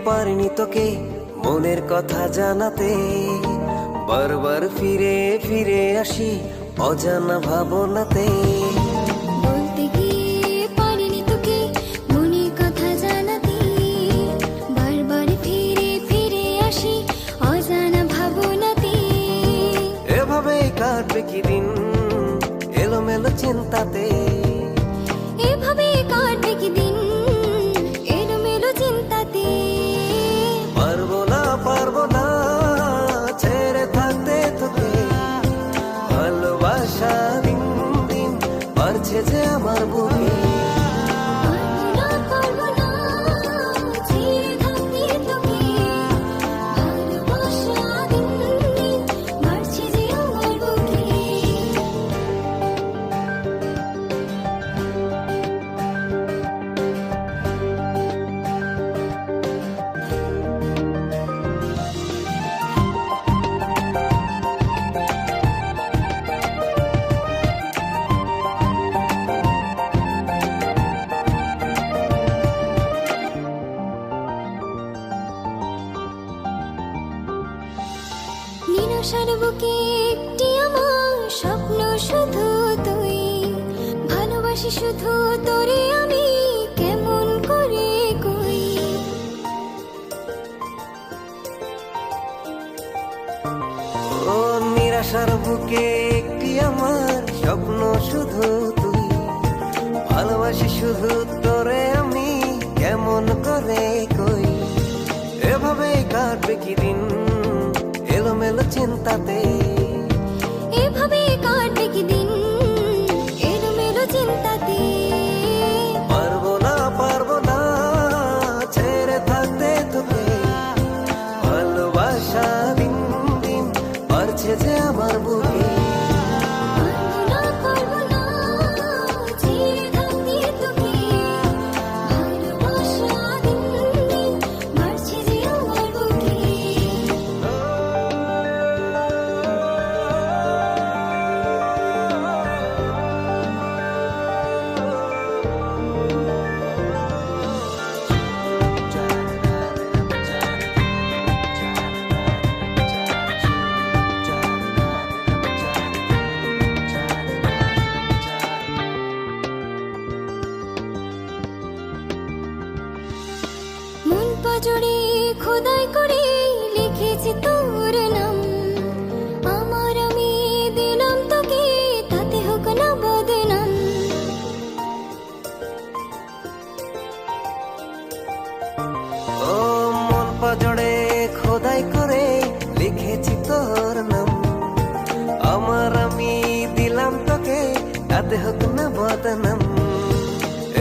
পারিনি তোকে মনের কথা জানাতে, বারবার ফিরে ফিরে আসি অজানা ভাবনাতে। বলতে গিয়ে পারিনি তোকে মনের কথা জানাতে, বারবার ফিরে ফিরে আসি অজানা ভাবনাতে। এভাবেই কাটবে কি দিন এলোমেলো চিন্তাতে, এভাবে কাটবে কি দিন এলোমেলো চিন্তাতে। পারবো না ছেড়ে থাকতে তোকে, ভালোবাসা দিন দিন বাড়ছে যে আমার বুকে। পারবো না ছেড়ে থাকতে তোকে, ভালোবাসা দিন দিন বাড়ছে যে আমার বুকে। নিরাশার বুকে একটি আমার স্বপ্ন শুধু তুই, ভালোবাসি শুধু তোরে আমি কেমন করে কই। ও নিরাশার বুকে একটি আমার স্বপ্ন শুধু তুই, ভালোবাসি শুধু তোরে আমি কেমন করে কই। এভাবেই কাটবে কি দিন এলোমেলো চিন্তাতে, এভাবে কাটবে কি দিন এলোমেলো চিন্তাতে। পারবো না ছেড়ে থাকতে তোকে, ভালোবাসা দিন দিন বাড়ছে যে আমার বুকে। পারবো না ছেড়ে থাকতে তোকে, ভালোবাসা দিন দিন বাড়ছে যে আমার বুকে। মন পাজরে খোদাই করে লিখেছি তোর নাম, আমার আমি দিলাম তোকে তাতে হোক না বদনাম। ও মন পাজড়ে খোদাই করে লিখেছি তোর নাম, আমার আমি দিলাম তোকে তাতে হোক না বদনাম।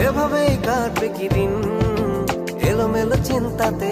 এভাবেই কাটবে কি দিন এলোমেলো চিন্তাতে।